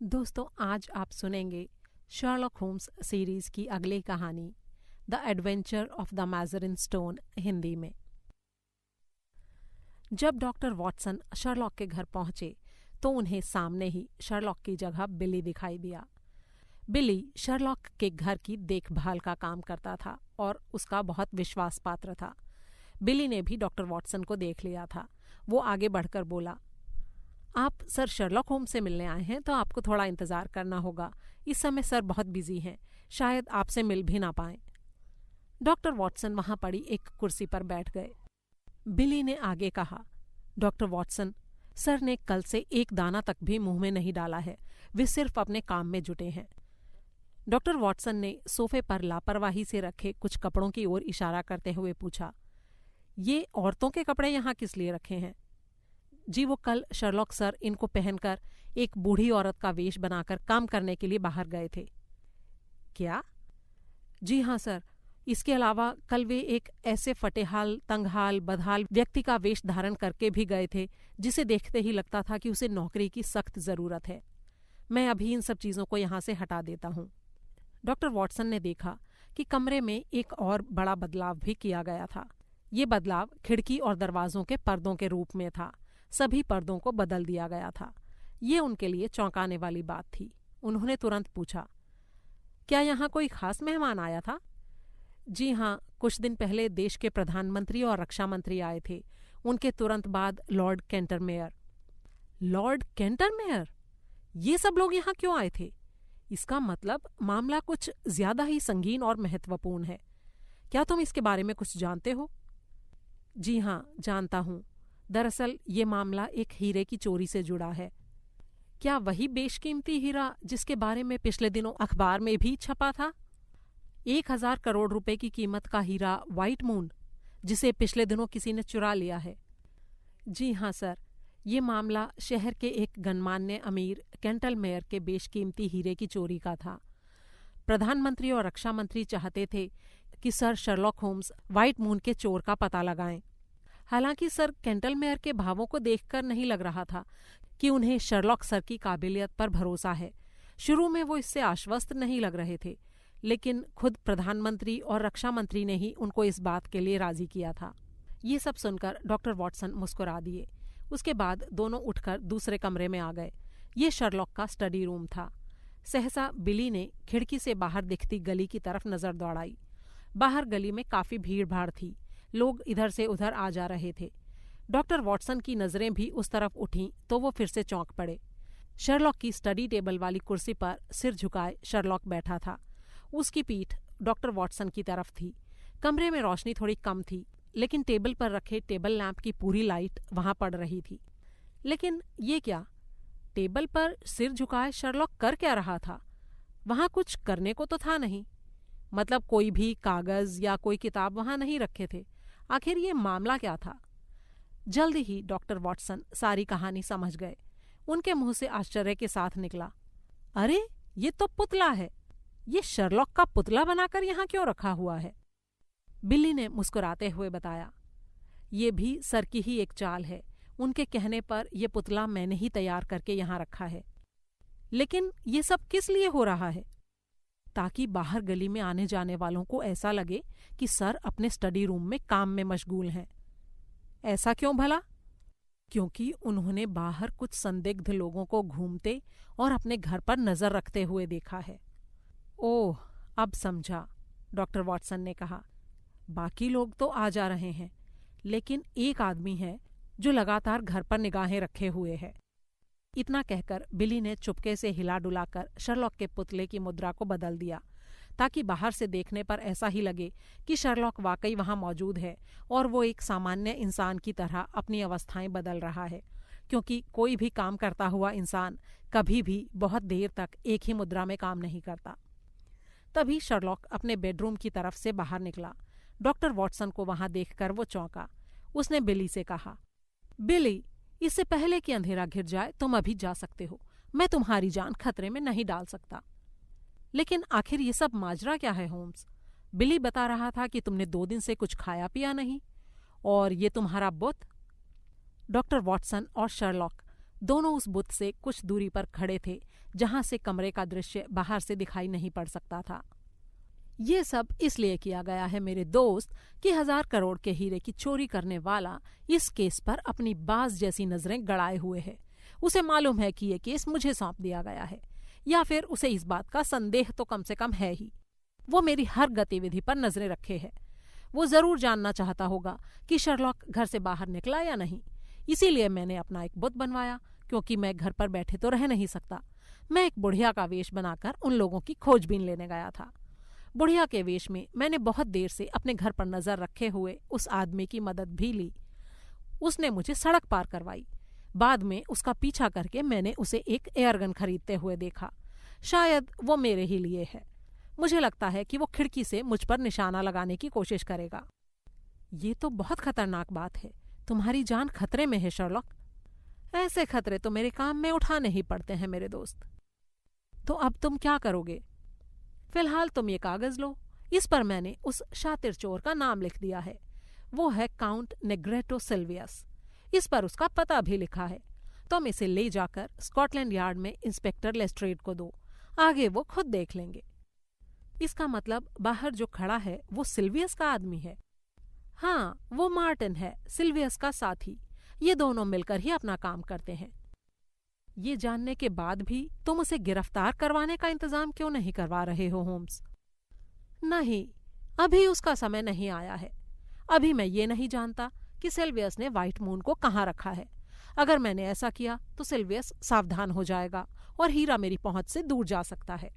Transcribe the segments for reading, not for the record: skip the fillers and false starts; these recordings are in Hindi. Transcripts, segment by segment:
दोस्तों, आज आप सुनेंगे शर्लॉक होम्स सीरीज की अगली कहानी the adventure of the Mazarin stone Hindi में। जब डॉक्टर वॉटसन शर्लॉक के घर पहुंचे तो उन्हें सामने ही शर्लॉक की जगह बिली दिखाई दिया। बिली शर्लॉक के घर की देखभाल का काम करता था और उसका बहुत विश्वास पात्र था। बिली ने भी डॉक्टर वॉटसन को देख लिया था। वो आगे बढ़कर बोला, आप सर शर्लॉक होम्स से मिलने आए हैं तो आपको थोड़ा इंतजार करना होगा। इस समय सर बहुत बिजी हैं, शायद आपसे मिल भी ना पाएं। डॉक्टर वॉटसन वहां पड़ी एक कुर्सी पर बैठ गए। बिली ने आगे कहा, डॉक्टर वॉटसन, सर ने कल से एक दाना तक भी मुंह में नहीं डाला है। वे सिर्फ अपने काम में जुटे हैं। डॉक्टर वॉटसन ने सोफे पर लापरवाही से रखे कुछ कपड़ों की ओर इशारा करते हुए पूछा, ये औरतों के कपड़े यहाँ किस लिए रखे हैं? जी, वो कल शर्लॉक सर इनको पहनकर एक बूढ़ी औरत का वेश बनाकर काम करने के लिए बाहर गए थे। क्या? जी हाँ सर। इसके अलावा कल वे एक ऐसे फटेहाल, तंगहाल, बदहाल व्यक्ति का वेश धारण करके भी गए थे जिसे देखते ही लगता था कि उसे नौकरी की सख्त जरूरत है। मैं अभी इन सब चीजों को यहाँ से हटा देता हूँ। डॉक्टर वॉटसन ने देखा कि कमरे में एक और बड़ा बदलाव भी किया गया था। ये बदलाव खिड़की और दरवाजों के पर्दों के रूप में था। सभी पर्दों को बदल दिया गया था। ये उनके लिए चौंकाने वाली बात थी। उन्होंने तुरंत पूछा, क्या यहाँ कोई खास मेहमान आया था? जी हाँ, कुछ दिन पहले देश के प्रधानमंत्री और रक्षा मंत्री आए थे। उनके तुरंत बाद लॉर्ड कैंटरमेयर। लॉर्ड कैंटरमेयर? ये सब लोग यहाँ क्यों आए थे? इसका मतलब मामला कुछ ज्यादा ही संगीन और महत्वपूर्ण है। क्या तुम इसके बारे में कुछ जानते हो? जी हाँ, जानता हूँ। दरअसल ये मामला एक हीरे की चोरी से जुड़ा है। क्या वही बेशकीमती हीरा जिसके बारे में पिछले दिनों अखबार में भी छपा था? 1000 करोड़ रुपए की कीमत का हीरा व्हाइट मून, जिसे पिछले दिनों किसी ने चुरा लिया है। जी हाँ सर, ये मामला शहर के एक गणमान्य अमीर कैंटलमेयर के बेशकीमती हीरे की चोरी का था। प्रधानमंत्री और रक्षा मंत्री चाहते थे कि sir Sherlock Holmes white moon के चोर का पता लगाएं। हालांकि सर कैंटलमेयर के भावों को देखकर नहीं लग रहा था कि उन्हें शर्लॉक सर की काबिलियत पर भरोसा है। शुरू में वो इससे आश्वस्त नहीं लग रहे थे, लेकिन खुद प्रधानमंत्री और रक्षा मंत्री ने ही उनको इस बात के लिए राजी किया था। ये सब सुनकर डॉक्टर वॉटसन मुस्कुरा दिए। उसके बाद दोनों उठकर दूसरे कमरे में आ गए। ये शर्लॉक का स्टडी रूम था। सहसा बिली ने खिड़की से बाहर दिखती गली की तरफ नजर दौड़ाई। बाहर गली में काफी भीड़ भाड़ थी। लोग इधर से उधर आ जा रहे थे। डॉक्टर वॉटसन की नजरें भी उस तरफ उठीं तो वो फिर से चौंक पड़े। शर्लॉक की स्टडी टेबल वाली कुर्सी पर सिर झुकाए शर्लॉक बैठा था। उसकी पीठ डॉक्टर वॉटसन की तरफ थी। कमरे में रोशनी थोड़ी कम थी, लेकिन टेबल पर रखे टेबल लैंप की पूरी लाइट वहां पड़ रही थी। लेकिन ये क्या? टेबल पर सिर झुकाए शर्लॉक कर क्या रहा था? वहां कुछ करने को तो था नहीं। मतलब कोई भी कागज या कोई किताब वहां नहीं रखे थे। आखिर ये मामला क्या था? जल्दी ही डॉक्टर वॉटसन सारी कहानी समझ गए। उनके मुंह से आश्चर्य के साथ निकला, अरे ये तो पुतला है। ये शर्लॉक का पुतला बनाकर यहाँ क्यों रखा हुआ है? बिली ने मुस्कुराते हुए बताया, ये भी सर की ही एक चाल है। उनके कहने पर यह पुतला मैंने ही तैयार करके यहाँ रखा है। लेकिन ये सब किस लिए हो रहा है? ताकि बाहर गली में आने जाने वालों को ऐसा लगे कि सर अपने स्टडी रूम में काम में मशगूल हैं। ऐसा क्यों भला? क्योंकि उन्होंने बाहर कुछ संदिग्ध लोगों को घूमते और अपने घर पर नजर रखते हुए देखा है। ओह, अब समझा, डॉक्टर वॉटसन ने कहा। बाकी लोग तो आ जा रहे हैं, लेकिन एक आदमी है जो लगातार घर पर निगाहें रखे हुए है। इतना कहकर बिली ने चुपके से हिला डुलाकर शर्लॉक के पुतले की मुद्रा को बदल दिया, ताकि बाहर से देखने पर ऐसा ही लगे कि शर्लॉक वाकई वहां मौजूद है और वो एक सामान्य इंसान की तरह अपनी अवस्थाएं बदल रहा है। क्योंकि कोई भी काम करता हुआ इंसान कभी भी बहुत देर तक एक ही मुद्रा में काम नहीं करता। तभी शर्लॉक अपने बेडरूम की तरफ से बाहर निकला। डॉक्टर वॉटसन को वहां देखकर वो चौंका। उसने बिली से कहा, बिली, इससे पहले कि अंधेरा घिर जाए तुम अभी जा सकते हो। मैं तुम्हारी जान खतरे में नहीं डाल सकता। लेकिन आखिर ये सब माजरा क्या है होम्स? बिली बता रहा था कि तुमने 2 दिन से कुछ खाया पिया नहीं, और ये तुम्हारा बुत। डॉक्टर वॉटसन और शर्लॉक दोनों उस बुत से कुछ दूरी पर खड़े थे, जहां से कमरे का दृश्य बाहर से दिखाई नहीं पड़ सकता था। ये सब इसलिए किया गया है मेरे दोस्त कि 1,000 करोड़ के हीरे की चोरी करने वाला इस केस पर अपनी बाज जैसी नजरें गड़ाए हुए है। उसे मालूम है कि ये केस मुझे सौंप दिया गया है, या फिर उसे इस बात का संदेह तो कम से कम है ही। वो मेरी हर गतिविधि पर नजरें रखे है। वो जरूर जानना चाहता होगा कि शर्लॉक घर से बाहर निकला या नहीं। इसीलिए मैंने अपना एक बुत बनवाया, क्योंकि मैं घर पर बैठे तो रह नहीं सकता। मैं एक बुढ़िया का वेश बनाकर उन लोगों की खोजबीन लेने गया था। बुढ़िया के वेश में मैंने बहुत देर से अपने घर पर नजर रखे हुए उस आदमी की मदद भी ली। उसने मुझे सड़क पार करवाई। बाद में उसका पीछा करके मैंने उसे एक एयरगन खरीदते हुए देखा। शायद वो मेरे ही लिए है। मुझे लगता है कि वो खिड़की से मुझ पर निशाना लगाने की कोशिश करेगा। ये तो बहुत खतरनाक बात है। तुम्हारी जान खतरे में है शर्लॉक। ऐसे खतरे तो मेरे काम में उठाने ही पड़ते हैं मेरे दोस्त। तो अब तुम क्या करोगे? फिलहाल तुम ये कागज लो। इस पर मैंने उस शातिर चोर का नाम लिख दिया है। वो है काउंट नेग्रेटो सिल्वियस। इस पर उसका पता भी लिखा है। तुम इसे ले जाकर स्कॉटलैंड यार्ड में इंस्पेक्टर लेस्ट्रेड को दो। आगे वो खुद देख लेंगे। इसका मतलब बाहर जो खड़ा है वो सिल्वियस का आदमी है। हाँ, वो मार्टिन है, सिल्वियस का साथी। ये दोनों मिलकर ही अपना काम करते हैं। ये जानने के बाद भी तुम उसे गिरफ्तार करवाने का इंतजाम क्यों नहीं करवा रहे हो होम्स? नहीं, अभी उसका समय नहीं आया है। अभी मैं ये नहीं जानता कि सिल्वियस ने व्हाइट मून को कहाँ रखा है। अगर मैंने ऐसा किया तो सिल्वियस सावधान हो जाएगा और हीरा मेरी पहुंच से दूर जा सकता है।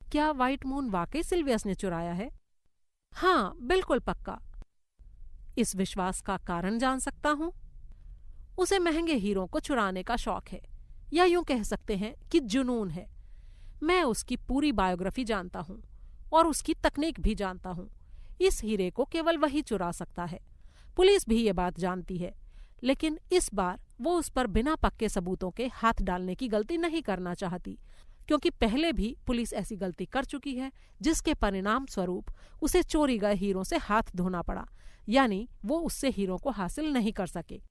क्या व्हाइट मून वाकई सिल्वियस ने चुराया है? हाँ, बिल्कुल पक्का। इस विश्वास का कारण जान सकता हूं? उसे महंगे हीरों को चुराने का शौक है, या यूं कह सकते हैं कि जुनून है। मैं उसकी पूरी बायोग्राफी जानता हूं और उसकी तकनीक भी जानता हूं। इस हीरे को केवल वही चुरा सकता है। पुलिस भी ये बात जानती है, लेकिन इस बार वो उस पर बिना पक्के सबूतों के हाथ डालने की गलती नहीं करना चाहती, क्योंकि पहले भी पुलिस ऐसी गलती कर चुकी है, जिसके परिणाम स्वरूप उसे चोरी गए हीरों से हाथ धोना पड़ा, यानी वो उससे हीरों को हासिल नहीं कर सके।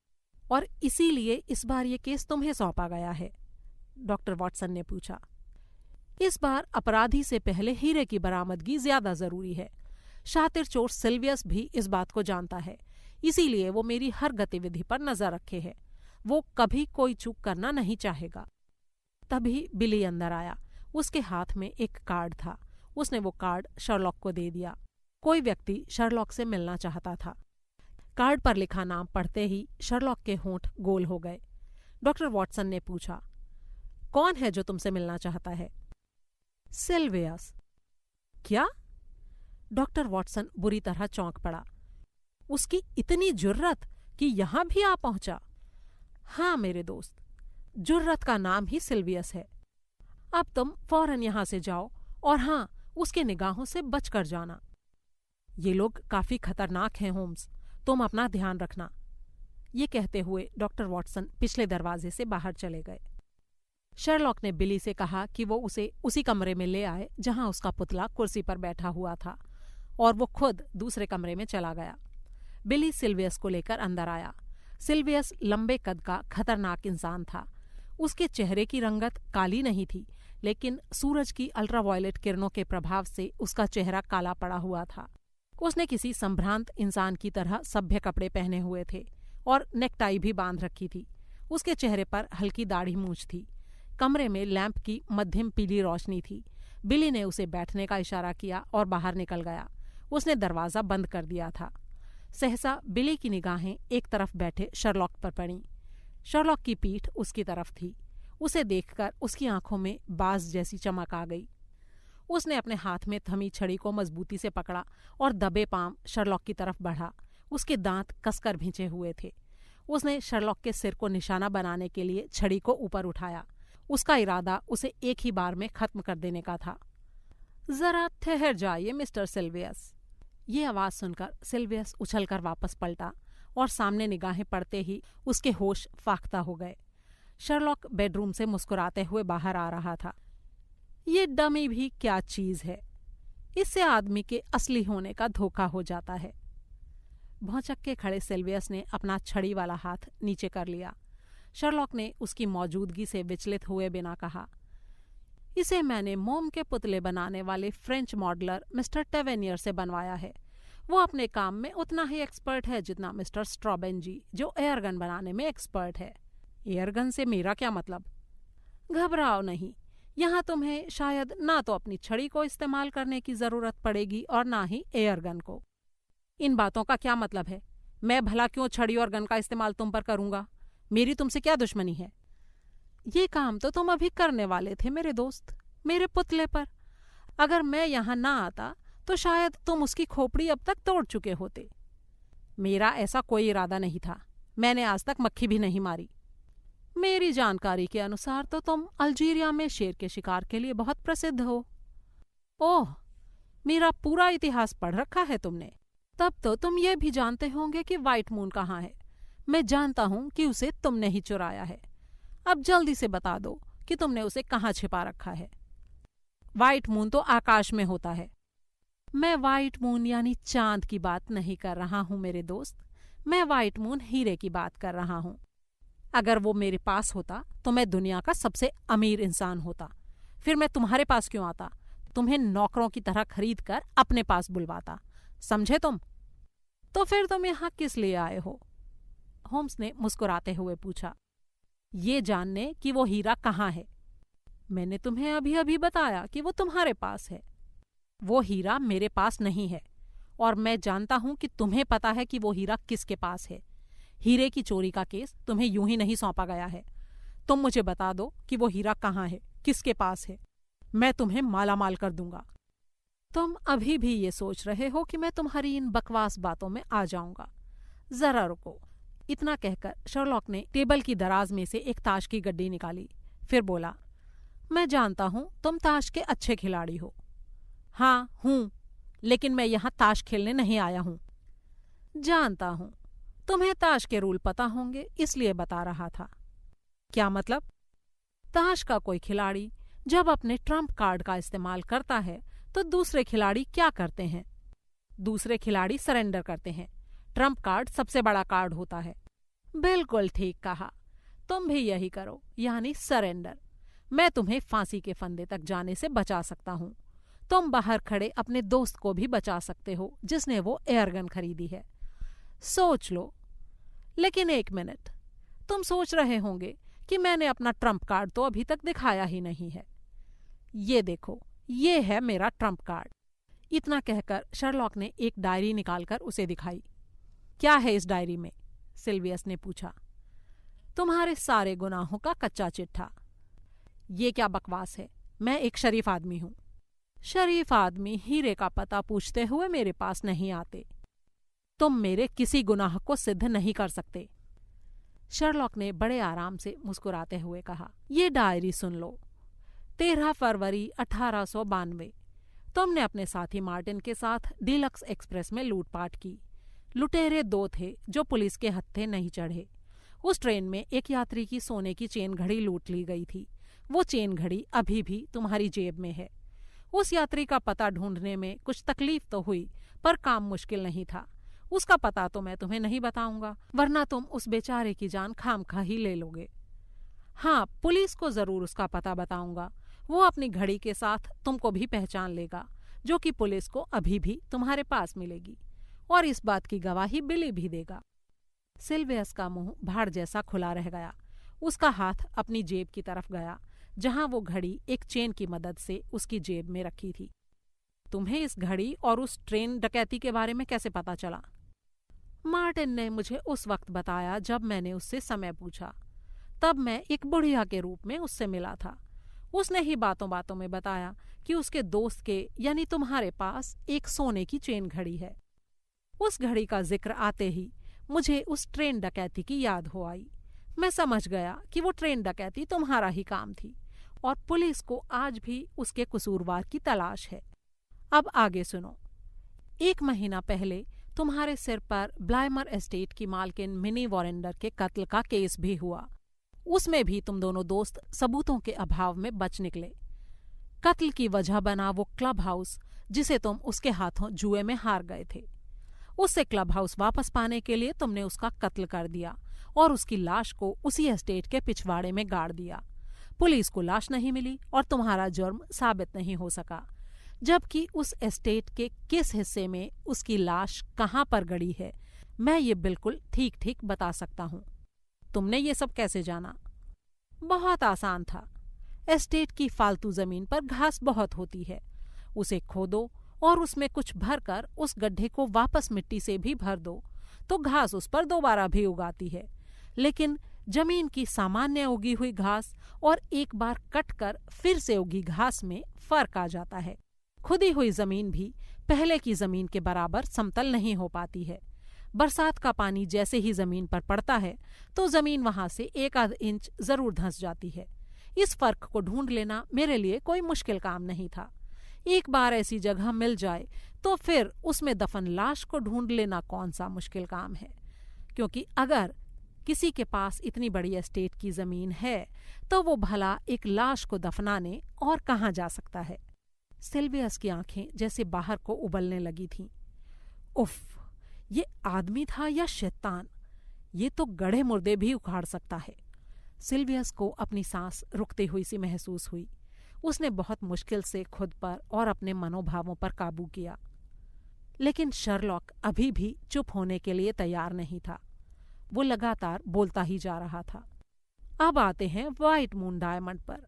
और इसीलिए इस बार ये केस तुम्हें सौंपा गया है? डॉक्टर वॉटसन ने पूछा। इस बार अपराधी से पहले हीरे की बरामदगी ज्यादा जरूरी है। शातिर चोर सिल्वियस भी इस बात को जानता है, इसीलिए वो मेरी हर गतिविधि पर नजर रखे है। वो कभी कोई चूक करना नहीं चाहेगा। तभी बिली अंदर आया। उसके हाथ में एक कार्ड था। उसने वो कार्ड शर्लॉक को दे दिया। कोई व्यक्ति शर्लॉक से मिलना चाहता था। कार्ड पर लिखा नाम पढ़ते ही शर्लॉक के होंठ गोल हो गए। डॉक्टर वॉटसन ने पूछा, कौन है जो तुमसे मिलना चाहता है? सिल्वियस। क्या? डॉक्टर वॉटसन बुरी तरह चौंक पड़ा। उसकी इतनी जुर्रत कि यहां भी आ पहुंचा? हाँ मेरे दोस्त, जुर्रत का नाम ही सिल्वियस है। अब तुम फौरन यहां से जाओ, और हाँ, उसके निगाहों से बचकर जाना। ये लोग काफी खतरनाक हैं होम्स, तुम अपना ध्यान रखना। ये कहते हुए डॉक्टर वॉटसन पिछले दरवाजे से बाहर चले गए। शर्लॉक ने बिली से कहा कि वो उसे उसी कमरे में ले आए जहां उसका पुतला कुर्सी पर बैठा हुआ था, और वो खुद दूसरे कमरे में चला गया। बिली सिल्वियस को लेकर अंदर आया। सिल्वियस लंबे कद का खतरनाक इंसान था। उसके चेहरे की रंगत काली नहीं थी, लेकिन सूरज की अल्ट्रावायलेट किरणों के प्रभाव से उसका चेहरा काला पड़ा हुआ था। उसने किसी संभ्रांत इंसान की तरह सभ्य कपड़े पहने हुए थे और नेकटाई भी बांध रखी थी। उसके चेहरे पर हल्की दाढ़ी मूंछ थी। कमरे में लैंप की मध्यम पीली रोशनी थी। बिली ने उसे बैठने का इशारा किया और बाहर निकल गया। उसने दरवाजा बंद कर दिया था। सहसा बिली की निगाहें एक तरफ बैठे शर्लॉक पर पड़ीं। शर्लॉक की पीठ उसकी तरफ थी। उसे देखकर उसकी आंखों में बाज जैसी चमक आ गई। उसने अपने हाथ में थमी छड़ी को मजबूती से पकड़ा और दबे पांव शर्लॉक की तरफ बढ़ा। उसके दांत कसकर भिंचे हुए थे। उसने शर्लॉक के सिर को निशाना बनाने के लिए छड़ी को ऊपर उठाया। उसका इरादा उसे एक ही बार में खत्म कर देने का था। जरा ठहर जाइए मिस्टर सिल्वियस। ये आवाज सुनकर सिल्वियस उछलकर वापस पलटा और सामने निगाहें पड़ते ही उसके होश फाख्ता हो गए। शर्लॉक बेडरूम से मुस्कुराते हुए बाहर आ रहा था। ये डमी भी क्या चीज है, इससे आदमी के असली होने का धोखा हो जाता है। भौचक्के खड़े सिल्वियस ने अपना छड़ी वाला हाथ नीचे कर लिया। शर्लॉक ने उसकी मौजूदगी से विचलित हुए बिना कहा। इसे मैंने मोम के पुतले बनाने वाले फ्रेंच मॉडलर मिस्टर टेवेनियर से बनवाया है। वो अपने काम में उतना ही एक्सपर्ट है जितना मिस्टर स्ट्रॉबेंजी, जो एयरगन बनाने में एक्सपर्ट है। एयरगन से मेरा क्या मतलब? घबराओ नहीं, यहाँ तुम्हें शायद ना तो अपनी छड़ी को इस्तेमाल करने की जरूरत पड़ेगी और ना ही एयरगन को। इन बातों का क्या मतलब है? मैं भला क्यों छड़ी और गन का इस्तेमाल तुम पर करूंगा? मेरी तुमसे क्या दुश्मनी है? ये काम तो तुम अभी करने वाले थे मेरे दोस्त, मेरे पुतले पर। अगर मैं यहाँ ना आता तो शायद तुम उसकी खोपड़ी अब तक तोड़ चुके होते। मेरा ऐसा कोई इरादा नहीं था। मैंने आज तक मक्खी भी नहीं मारी। मेरी जानकारी के अनुसार तो तुम अल्जीरिया में शेर के शिकार के लिए बहुत प्रसिद्ध हो। ओह, मेरा पूरा इतिहास पढ़ रखा है तुमने। तब तो तुम ये भी जानते होंगे कि व्हाइट मून कहाँ है। मैं जानता हूं कि उसे तुमने ही चुराया है। अब जल्दी से बता दो कि तुमने उसे कहाँ छिपा रखा है। व्हाइट मून तो आकाश में होता है। मैं व्हाइट मून यानी चांद की बात नहीं कर रहा हूं मेरे दोस्त। मैं व्हाइट मून हीरे की बात कर रहा हूं। अगर वो मेरे पास होता तो मैं दुनिया का सबसे अमीर इंसान होता। फिर मैं तुम्हारे पास क्यों आता? तुम्हें नौकरों की तरह खरीद कर अपने पास बुलवाता। समझे तुम? तो फिर तुम यहाँ किस लिए आए हो? होम्स ने मुस्कुराते हुए पूछा। ये जानने कि वो हीरा कहाँ है। मैंने तुम्हें अभी अभी बताया कि वो तुम्हारे पास है। वो हीरा मेरे पास नहीं है और मैं जानता हूं कि तुम्हें पता है कि वो हीरा किसके पास है। हीरे की चोरी का केस तुम्हें यूं ही नहीं सौंपा गया है। तुम मुझे बता दो कि वो हीरा कहाँ है, किसके पास है। मैं तुम्हें मालामाल कर दूंगा। तुम अभी भी ये सोच रहे हो कि मैं तुम्हारी इन बकवास बातों में आ जाऊंगा। जरा रुको। इतना कहकर शर्लॉक ने टेबल की दराज में से एक ताश की गड्डी निकाली। फिर बोला, मैं जानता हूं तुम ताश के अच्छे खिलाड़ी हो। हाँ हूं, लेकिन मैं यहाँ ताश खेलने नहीं आया हूं। जानता हूं, तुम्हें ताश के रूल पता होंगे, इसलिए बता रहा था। क्या मतलब? ताश का कोई खिलाड़ी जब अपने ट्रम्प कार्ड का इस्तेमाल करता है तो दूसरे खिलाड़ी क्या करते हैं? दूसरे खिलाड़ी सरेंडर करते हैं। ट्रम्प कार्ड सबसे बड़ा कार्ड होता है। बिल्कुल ठीक कहा। तुम भी यही करो, यानी सरेंडर। मैं तुम्हें फांसी के फंदे तक जाने से बचा सकता हूं। तुम बाहर खड़े अपने दोस्त को भी बचा सकते हो जिसने वो एयरगन खरीदी है। सोच लो। लेकिन एक मिनट, तुम सोच रहे होंगे कि मैंने अपना ट्रम्प कार्ड तो अभी तक दिखाया ही नहीं है। ये देखो, ये है मेरा ट्रम्प कार्ड। इतना कहकर शर्लॉक ने एक डायरी निकालकर उसे दिखाई। क्या है इस डायरी में? सिल्वियस ने पूछा। तुम्हारे सारे गुनाहों का कच्चा चिट्ठा। ये क्या बकवास है? मैं एक शरीफ आदमी हूं। शरीफ आदमी हीरे का पता पूछते हुए मेरे पास नहीं आते। तुम मेरे किसी गुनाह को सिद्ध नहीं कर सकते। शर्लॉक ने बड़े आराम से मुस्कुराते हुए कहा, ये डायरी सुन लो। 13 फरवरी 1892 तुमने अपने साथी मार्टिन के साथ डीलक्स एक्सप्रेस में लूटपाट की। लुटेरे 2 थे जो पुलिस के हत्थे नहीं चढ़े। उस ट्रेन में एक यात्री की सोने की चेन घड़ी लूट ली गई थी। वो चेन घड़ी अभी भी तुम्हारी जेब में है। उस यात्री का पता ढूंढने में कुछ तकलीफ तो हुई, पर काम मुश्किल नहीं था। उसका पता तो मैं तुम्हें नहीं बताऊंगा, वरना तुम उस बेचारे की जान खामखा ही ले लोगे। हाँ, पुलिस को जरूर उसका पता बताऊंगा। वो अपनी घड़ी के साथ तुमको भी पहचान लेगा, जो कि पुलिस को अभी भी तुम्हारे पास मिलेगी, और इस बात की गवाही बिली भी देगा। सिल्वियस का मुंह भाड़ जैसा खुला रह गया। उसका हाथ अपनी जेब की तरफ गया, जहां वो घड़ी एक चेन की मदद से उसकी जेब में रखी थी। तुम्हें इस घड़ी और उस ट्रेन डकैती के बारे में कैसे पता चला? मार्टिन ने मुझे उस वक्त बताया जब मैंने उससे समय पूछा। तब मैं एक बुढ़िया के रूप में उससे मिला था। उसने ही बातों बातों में बताया कि उसके दोस्त के यानी तुम्हारे पास एक सोने की चेन घड़ी है। उस घड़ी का जिक्र आते ही मुझे उस ट्रेन डकैती की याद हो आई। मैं समझ गया कि वो ट्रेन डकैती तुम्हारा ही काम थी और पुलिस को आज भी उसके कसूरवार की तलाश है। अब आगे सुनो। 1 महीना पहले तुम्हारे सिर पर ब्लाइमर एस्टेट की मालकिन मिनी वॉरेंडर के कत्ल का केस भी हुआ। उसमें भी तुम दोनों दोस्त सबूतों के अभाव में बच निकले। कत्ल की वजह बना वो क्लब हाउस जिसे तुम उसके हाथों जुए में हार गए थे। उससे क्लब हाउस वापस पाने के लिए तुमने उसका कत्ल कर दिया और उसकी लाश को उसी एस्टेट के पिछवाड़े में गाड़ दिया। पुलिस को लाश नहीं मिली और तुम्हारा जुर्म साबित नहीं हो सका, जबकि उस एस्टेट के किस हिस्से में उसकी लाश कहाँ पर गड़ी है मैं ये बिल्कुल ठीक ठीक बता सकता हूँ। तुमने ये सब कैसे जाना? बहुत आसान था। एस्टेट की फालतू जमीन पर घास बहुत होती है, उसे खोदो और उसमें कुछ भरकर उस गड्ढे को वापस मिट्टी से भी भर दो तो घास उस पर दोबारा भी उगाती है। लेकिन जमीन की सामान्य उगी हुई घास और एक बार कटकर फिर से उगी घास में फर्क आ जाता है। खुदी हुई जमीन भी पहले की जमीन के बराबर समतल नहीं हो पाती है। बरसात का पानी जैसे ही जमीन पर पड़ता है तो जमीन वहां से 1 आध इंच जरूर धंस जाती है। इस फर्क को ढूंढ लेना मेरे लिए कोई मुश्किल काम नहीं था। एक बार ऐसी जगह मिल जाए तो फिर उसमें दफन लाश को ढूंढ लेना कौन सा मुश्किल काम है, क्योंकि अगर किसी के पास इतनी बड़ी एस्टेट की जमीन है तो वो भला एक लाश को दफनाने और कहाँ जा सकता है। सिल्वियस की आंखें जैसे बाहर को उबलने लगी थीं। उफ, ये आदमी था या शैतान? ये तो गड़े मुर्दे भी उखाड़ सकता है। सिल्वियस को अपनी सांस रुकते हुई सी महसूस हुई। उसने बहुत मुश्किल से खुद पर और अपने मनोभावों पर काबू किया, लेकिन शर्लॉक अभी भी चुप होने के लिए तैयार नहीं था। वो लगातार बोलता ही जा रहा था। अब आते हैं व्हाइट मून डायमंड पर।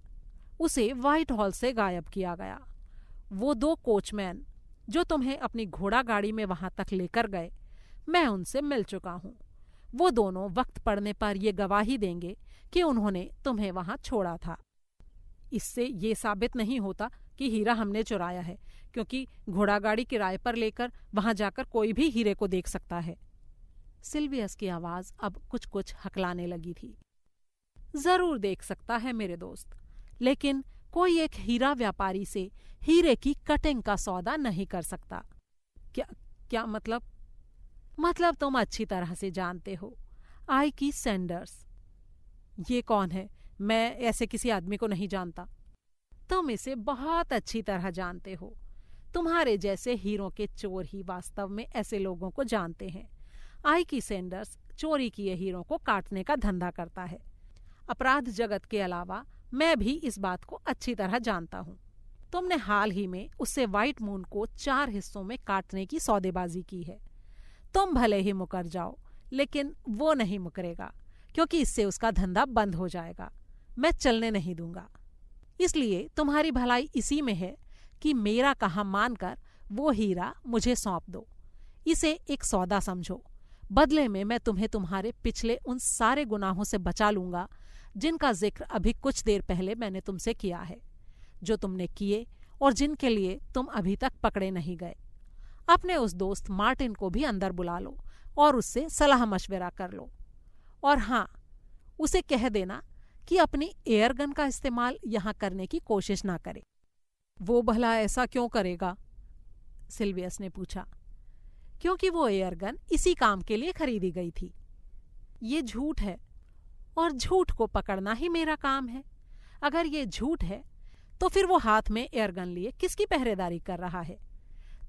उसे व्हाइट हॉल से गायब किया गया। वो 2 कोचमैन जो तुम्हें अपनी घोड़ा गाड़ी में वहां तक लेकर गए, मैं उनसे मिल चुका हूं। वो दोनों वक्त पड़ने पर ये गवाही देंगे कि उन्होंने तुम्हें वहां छोड़ा था। इससे ये साबित नहीं होता कि हीरा हमने चुराया है, क्योंकि घोड़ा गाड़ी किराए पर लेकर वहां जाकर कोई भी हीरे को देख सकता है। सिल्वियस की आवाज अब कुछ कुछ हकलाने लगी थी। जरूर देख सकता है मेरे दोस्त, लेकिन कोई एक हीरा व्यापारी से हीरे की कटिंग का सौदा नहीं कर सकता। क्या मतलब? मतलब तुम अच्छी तरह से जानते हो। आइकी सैंडर्स। ये कौन है? मैं ऐसे किसी आदमी को नहीं जानता। तुम इसे बहुत अच्छी तरह जानते हो। तुम्हारे जैसे हीरों के चोर ही वास्तव में ऐसे लोगों को जानते हैं। आइकी सैंडर्स चोरी किए हीरों को काटने का धंधा करता है। अपराध जगत के अलावा मैं भी इस बात को अच्छी तरह जानता हूँ। तुमने हाल ही में उससे व्हाइट मून को 4 हिस्सों में काटने की सौदेबाजी की है। तुम भले ही मुकर जाओ, लेकिन वो नहीं मुकरेगा, क्योंकि इससे उसका धंधा बंद हो जाएगा। मैं चलने नहीं दूंगा। इसलिए तुम्हारी भलाई इसी में है कि मेरा कहा मानकर वो हीरा मुझे सौंप दो। इसे एक सौदा समझो। बदले में मैं तुम्हें तुम्हारे पिछले उन सारे गुनाहों से बचा लूंगा जिनका जिक्र अभी कुछ देर पहले मैंने तुमसे किया है, जो तुमने किए और जिनके लिए तुम अभी तक पकड़े नहीं गए। अपने उस दोस्त मार्टिन को भी अंदर बुला लो और उससे सलाह मशवरा कर लो। और हाँ, उसे कह देना कि अपनी एयरगन का इस्तेमाल यहाँ करने की कोशिश ना करे। वो भला ऐसा क्यों करेगा? सिल्वियस ने पूछा। क्योंकि वो एयरगन इसी काम के लिए खरीदी गई थी। ये झूठ है और झूठ को पकड़ना ही मेरा काम है। अगर ये झूठ है तो फिर वो हाथ में एयरगन लिए किसकी पहरेदारी कर रहा है?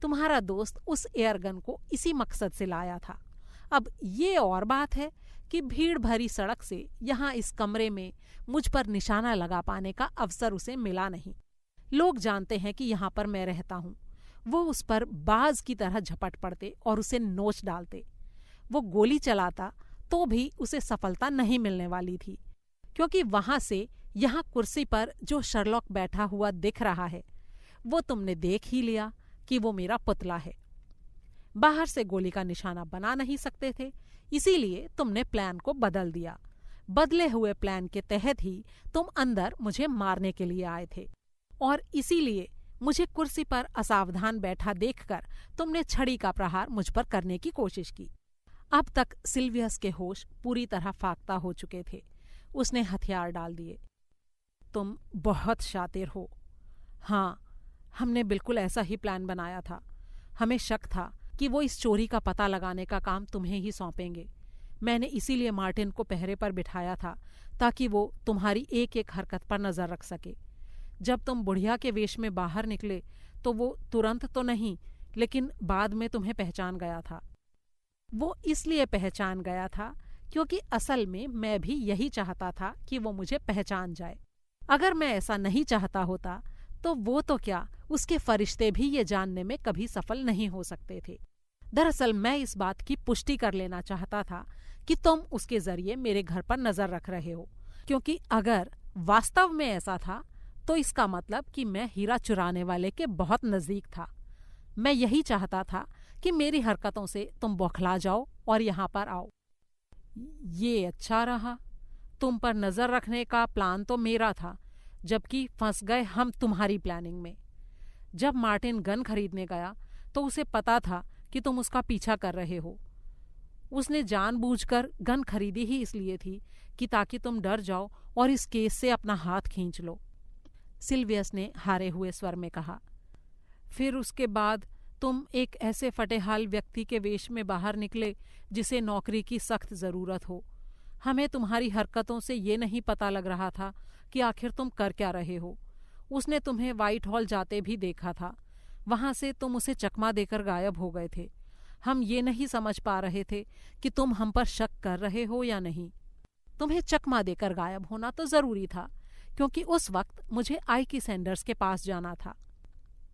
तुम्हारा दोस्त उस एयरगन को इसी मकसद से लाया था। अब ये और बात है कि भीड़ भरी सड़क से यहाँ इस कमरे में मुझ पर निशाना लगा पाने का अवसर उसे मिला नहीं। लोग जानते हैं कि यहाँ पर मैं रहता हूँ। वो उस पर बाज की तरह झपट पड़ते और उसे नोच डालते। वो गोली चलाता तो भी उसे सफलता नहीं मिलने वाली थी, क्योंकि वहां से यहाँ कुर्सी पर जो शर्लॉक बैठा हुआ दिख रहा है, वो तुमने देख ही लिया कि वो मेरा पुतला है। बाहर से गोली का निशाना बना नहीं सकते थे, इसीलिए तुमने प्लान को बदल दिया। बदले हुए प्लान के तहत ही तुम अंदर मुझे मारने के लिए आए थे, और इसीलिए मुझे कुर्सी पर असावधान बैठा देखकर तुमने छड़ी का प्रहार मुझ पर करने की कोशिश की। अब तक सिल्वियस के होश पूरी तरह फाख्ता हो चुके थे। उसने हथियार डाल दिए। तुम बहुत शातिर हो। हाँ, हमने बिल्कुल ऐसा ही प्लान बनाया था। हमें शक था कि वो इस चोरी का पता लगाने का काम तुम्हें ही सौंपेंगे। मैंने इसीलिए मार्टिन को पहरे पर बिठाया था, ताकि वो तुम्हारी एक एक हरकत पर नजर रख सके। जब तुम बुढ़िया के वेश में बाहर निकले तो वो तुरंत तो नहीं, लेकिन बाद में तुम्हें पहचान गया था। वो इसलिए पहचान गया था क्योंकि असल में मैं भी यही चाहता था कि वो मुझे पहचान जाए। अगर मैं ऐसा नहीं चाहता होता तो वो तो क्या, उसके फरिश्ते भी ये जानने में कभी सफल नहीं हो सकते थे। दरअसल मैं इस बात की पुष्टि कर लेना चाहता था कि तुम उसके जरिए मेरे घर पर नजर रख रहे हो, क्योंकि अगर वास्तव में ऐसा था तो इसका मतलब कि मैं हीरा चुराने वाले के बहुत नजदीक था। मैं यही चाहता था कि मेरी हरकतों से तुम बौखला जाओ और यहाँ पर आओ। ये अच्छा रहा। तुम पर नजर रखने का प्लान तो मेरा था, जबकि फंस गए हम तुम्हारी प्लानिंग में। जब मार्टिन गन खरीदने गया तो उसे पता था कि तुम उसका पीछा कर रहे हो। उसने जानबूझकर गन खरीदी ही इसलिए थी कि ताकि तुम डर जाओ और इस केस से अपना हाथ खींच लो, सिल्वियस ने हारे हुए स्वर में कहा। फिर उसके बाद तुम एक ऐसे फटेहाल व्यक्ति के वेश में बाहर निकले जिसे नौकरी की सख्त जरूरत हो। हमें तुम्हारी हरकतों से ये नहीं पता लग रहा था कि आखिर तुम कर क्या रहे हो। उसने तुम्हें व्हाइट हॉल जाते भी देखा था। वहां से तुम उसे चकमा देकर गायब हो गए थे। हम ये नहीं समझ पा रहे थे कि तुम हम पर शक कर रहे हो या नहीं। तुम्हें चकमा देकर गायब होना तो जरूरी था, क्योंकि उस वक्त मुझे आइकी सैंडर्स के पास जाना था।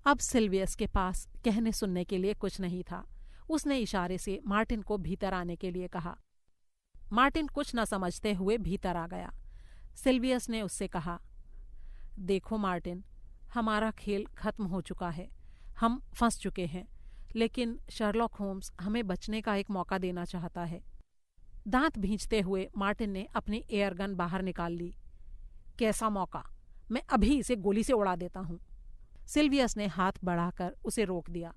अब सिल्वियस के पास कहने सुनने के लिए कुछ नहीं था। उसने इशारे से मार्टिन को भीतर आने के लिए कहा। मार्टिन कुछ न समझते हुए भीतर आ गया। सिल्वियस ने उससे कहा, देखो मार्टिन, हमारा खेल खत्म हो चुका है। हम फंस चुके हैं, लेकिन शर्लॉक होम्स हमें बचने का एक मौका देना चाहता है। दांत भींचते हुए मार्टिन ने अपनी एयरगन बाहर निकाल ली। कैसा मौका? मैं अभी इसे गोली से उड़ा देता हूं। सिल्वियस ने हाथ बढ़ाकर उसे रोक दिया।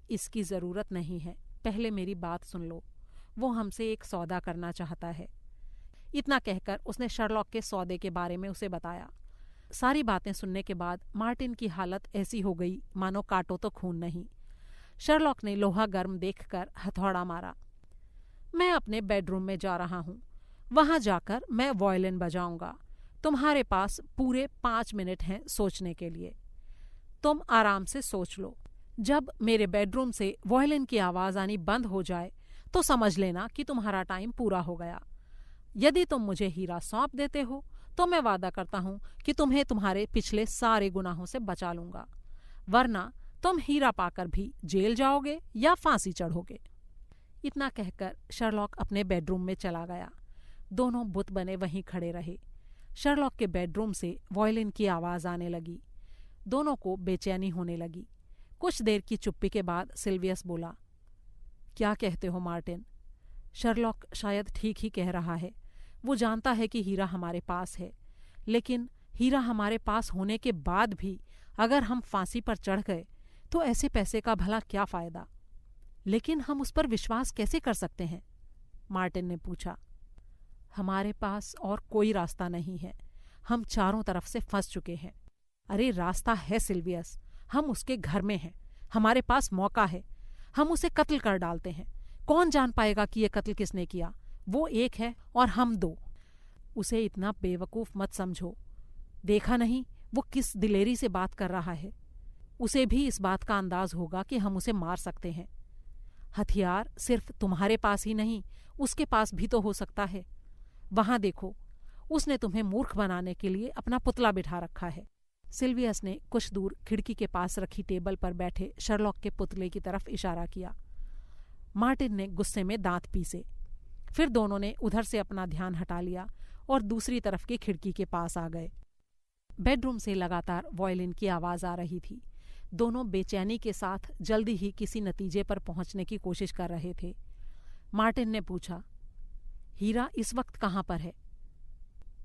इसकी जरूरत नहीं है, पहले मेरी बात सुन लो। वो हमसे एक सौदा करना चाहता है। इतना कहकर उसने शर्लॉक के सौदे के बारे में उसे बताया। सारी बातें सुनने के बाद मार्टिन की हालत ऐसी हो गई मानो काटो तो खून नहीं। शर्लॉक ने लोहा गर्म देखकर हथौड़ा मारा। मैं अपने बेडरूम में जा रहा हूं। वहां जाकर मैं वायलिन बजाऊंगा। तुम्हारे पास पूरे 5 मिनट हैं सोचने के लिए। तुम आराम से सोच लो। जब मेरे बेडरूम से वायलिन की आवाज आनी बंद हो जाए तो समझ लेना कि तुम्हारा टाइम पूरा हो गया। यदि तुम मुझे हीरा सौंप देते हो तो मैं वादा करता हूं कि तुम्हें तुम्हारे पिछले सारे गुनाहों से बचा लूंगा, वरना तुम हीरा पाकर भी जेल जाओगे या फांसी चढ़ोगे। इतना कहकर शर्लॉक अपने बेडरूम में चला गया। दोनों बुत बने वहीं खड़े रहे। शर्लॉक के बेडरूम से वायलिन की आवाज आने लगी। दोनों को बेचैनी होने लगी। कुछ देर की चुप्पी के बाद सिल्वियस बोला, क्या कहते हो मार्टिन? शर्लॉक शायद ठीक ही कह रहा है। वो जानता है कि हीरा हमारे पास है, लेकिन हीरा हमारे पास होने के बाद भी अगर हम फांसी पर चढ़ गए तो ऐसे पैसे का भला क्या फायदा? लेकिन हम उस पर विश्वास कैसे कर सकते हैं? मार्टिन ने पूछा। हमारे पास और कोई रास्ता नहीं है। हम चारों तरफ से फंस चुके हैं। अरे रास्ता है सिल्वियस, हम उसके घर में हैं। हमारे पास मौका है। हम उसे कत्ल कर डालते हैं। कौन जान पाएगा कि ये कत्ल किसने किया? वो एक है और हम 2। उसे इतना बेवकूफ मत समझो। देखा नहीं वो किस दिलेरी से बात कर रहा है। उसे भी इस बात का अंदाज होगा कि हम उसे मार सकते हैं। हथियार सिर्फ तुम्हारे पास ही नहीं, उसके पास भी तो हो सकता है। वहां देखो, उसने तुम्हें मूर्ख बनाने के लिए अपना पुतला बिठा रखा है। सिल्वियस ने कुछ दूर खिड़की के पास रखी टेबल पर बैठे शर्लॉक के पुतले की तरफ इशारा किया। मार्टिन ने गुस्से में दांत पीसे। फिर दोनों ने उधर से अपना ध्यान हटा लिया और दूसरी तरफ की खिड़की के पास आ गए। बेडरूम से लगातार वायलिन की आवाज आ रही थी। दोनों बेचैनी के साथ जल्दी ही किसी नतीजे पर पहुंचने की कोशिश कर रहे थे। मार्टिन ने पूछा, हीरा इस वक्त कहाँ पर है?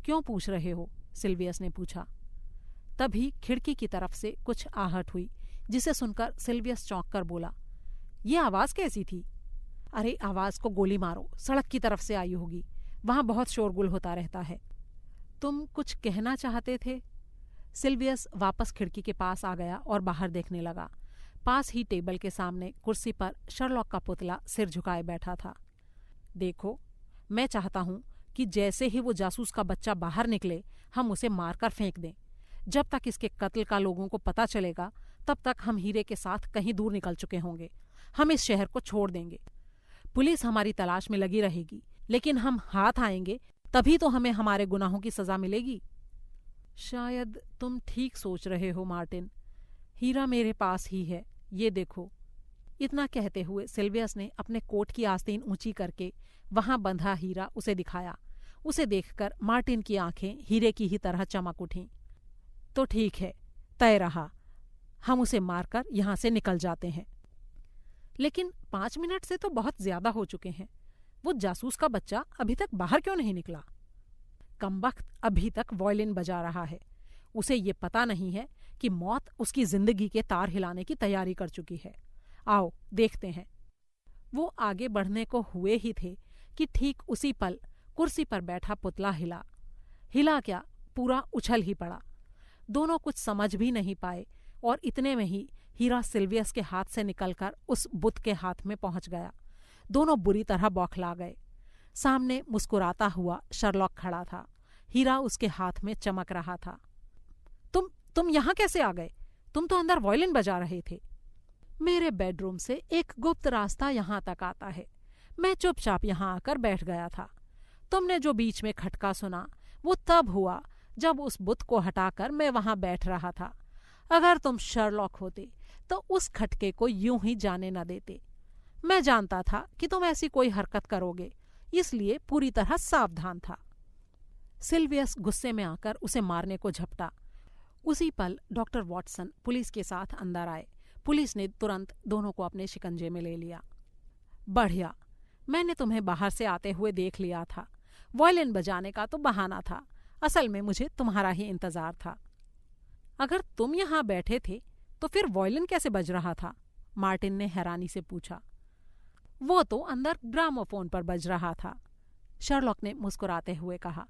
क्यों पूछ रहे हो? सिल्वियस ने पूछा। तभी खिड़की की तरफ से कुछ आहट हुई, जिसे सुनकर सिल्वियस चौंक कर बोला, ये आवाज कैसी थी? अरे आवाज को गोली मारो, सड़क की तरफ से आई होगी। वहां बहुत शोरगुल होता रहता है। तुम कुछ कहना चाहते थे? सिल्वियस वापस खिड़की के पास आ गया और बाहर देखने लगा। पास ही टेबल के सामने कुर्सी पर शर्लॉक का पुतला सिर झुकाए बैठा था। देखो, मैं चाहता हूं कि जैसे ही वो जासूस का बच्चा बाहर निकले हम उसे मारकर फेंक दें। जब तक इसके कत्ल का लोगों को पता चलेगा तब तक हम हीरे के साथ कहीं दूर निकल चुके होंगे। हम इस शहर को छोड़ देंगे। पुलिस हमारी तलाश में लगी रहेगी। लेकिन हम हाथ आएंगे तभी तो हमें हमारे गुनाहों की सजा मिलेगी। शायद तुम ठीक सोच रहे हो मार्टिन, हीरा मेरे पास ही है, ये देखो। इतना कहते हुए सिल्वियस ने अपने कोट की आस्तीन ऊंची करके वहां बंधा हीरा उसे दिखाया। उसे देखकर मार्टिन की आंखें हीरे की ही तरह चमक उठीं। तो ठीक है, तय रहा, हम उसे मारकर यहां से निकल जाते हैं। लेकिन 5 मिनट से तो बहुत ज्यादा हो चुके हैं। वो जासूस का बच्चा अभी तक बाहर क्यों नहीं निकला? कमबख्त अभी तक वॉयलिन बजा रहा है। उसे ये पता नहीं है कि मौत उसकी जिंदगी के तार हिलाने की तैयारी कर चुकी है। आओ देखते हैं। वो आगे बढ़ने को हुए ही थे कि ठीक उसी पल कुर्सी पर बैठा पुतला हिला। हिला क्या, पूरा उछल ही पड़ा। दोनों कुछ समझ भी नहीं पाए और इतने में ही हीरा सिल्वियस के हाथ से निकलकर उस बुत के हाथ में पहुंच गया। दोनों बुरी तरह बौखला गए। सामने मुस्कुराता हुआ शर्लॉक खड़ा था। हीरा उसके हाथ में चमक रहा था। तुम यहां कैसे आ गए? तुम तो अंदर वॉयलिन बजा रहे थे। मेरे बेडरूम से एक गुप्त रास्ता यहां तक आता है। मैं चुपचाप यहां आकर बैठ गया था। तुमने जो बीच में खटका सुना वो तब हुआ जब उस बुत को हटाकर मैं वहां बैठ रहा था। अगर तुम शर्लॉक होते तो उस खटके को यूं ही जाने न देते। मैं जानता था कि तुम ऐसी कोई हरकत करोगे, इसलिए पूरी तरह सावधान था। सिल्वियस गुस्से में आकर उसे मारने को झपटा। उसी पल डॉक्टर वॉटसन पुलिस के साथ अंदर आए। पुलिस ने तुरंत दोनों को अपने शिकंजे में ले लिया। बढ़िया, मैंने तुम्हें बाहर से आते हुए देख लिया था। वॉयलिन बजाने का तो बहाना था, असल में मुझे तुम्हारा ही इंतजार था। अगर तुम यहाँ बैठे थे तो फिर वॉयलिन कैसे बज रहा था? मार्टिन ने हैरानी से पूछा। वो तो अंदर ग्रामोफोन पर बज रहा था, शर्लॉक ने मुस्कुराते हुए कहा।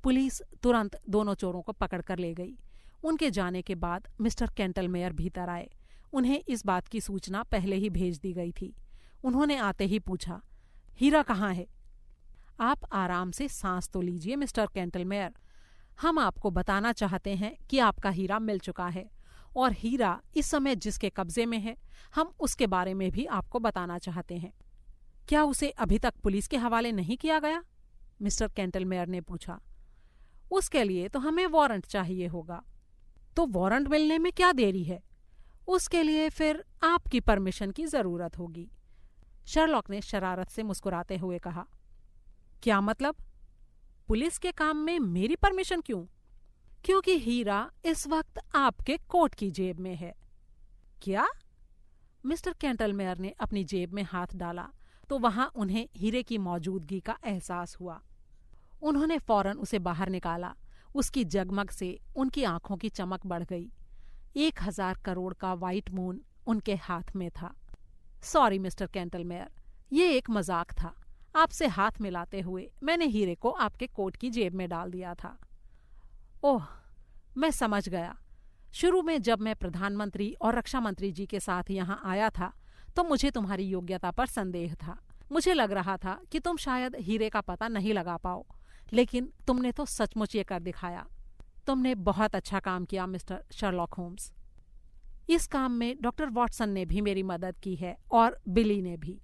पुलिस तुरंत दोनों चोरों को पकड़कर ले गई। उनके जाने के बाद मिस्टर कैंटलमेयर भीतर आए। उन्हें इस बात की सूचना पहले ही भेज दी गई थी। उन्होंने आते ही पूछा, हीरा कहाँ है? आप आराम से सांस तो लीजिए मिस्टर कैंटलमेयर। हम आपको बताना चाहते हैं कि आपका हीरा मिल चुका है और हीरा इस समय जिसके कब्जे में है, हम उसके बारे में भी आपको बताना चाहते हैं। क्या उसे अभी तक पुलिस के हवाले नहीं किया गया? मिस्टर कैंटलमेयर ने पूछा। उसके लिए तो हमें वारंट चाहिए होगा। तो वारंट मिलने में क्या देरी है? उसके लिए फिर आपकी परमिशन की जरूरत होगी, शर्लॉक ने शरारत से मुस्कुराते हुए कहा। क्या मतलब? पुलिस के काम में मेरी परमिशन क्यों? क्योंकि हीरा इस वक्त आपके कोट की जेब में है। क्या? मिस्टर कैंटलमेयर ने अपनी जेब में हाथ डाला तो वहां उन्हें हीरे की मौजूदगी का एहसास हुआ। उन्होंने फौरन उसे बाहर निकाला। उसकी जगमग से उनकी आंखों की चमक बढ़ गई। 1000 करोड़ का व्हाइट मून उनके हाथ में था। सॉरी मिस्टर कैंटलमेयर, ये एक मजाक था। आपसे हाथ मिलाते हुए मैंने हीरे को आपके कोट की जेब में डाल दिया था। ओह, मैं समझ गया। शुरू में जब मैं प्रधानमंत्री और रक्षा मंत्री जी के साथ यहाँ आया था तो मुझे तुम्हारी योग्यता पर संदेह था। मुझे लग रहा था कि तुम शायद हीरे का पता नहीं लगा पाओ, लेकिन तुमने तो सचमुच ये कर दिखाया। तुमने बहुत अच्छा काम किया मिस्टर शर्लॉक होम्स। इस काम में डॉक्टर वॉटसन ने भी मेरी मदद की है और बिली ने भी।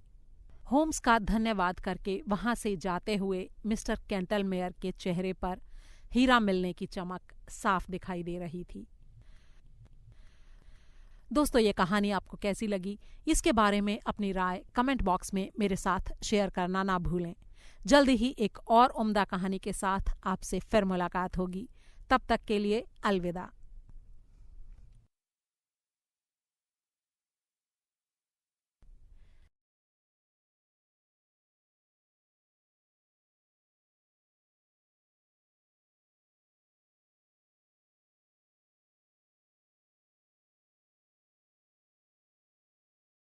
होम्स का धन्यवाद करके वहां से जाते हुए मिस्टर कैंटलमेयर के चेहरे पर हीरा मिलने की चमक साफ दिखाई दे रही थी। दोस्तों, ये कहानी आपको कैसी लगी, इसके बारे में अपनी राय कमेंट बॉक्स में मेरे साथ शेयर करना ना भूलें। जल्दी ही एक और उम्दा कहानी के साथ आपसे फिर मुलाकात होगी। तब तक के लिए अलविदा।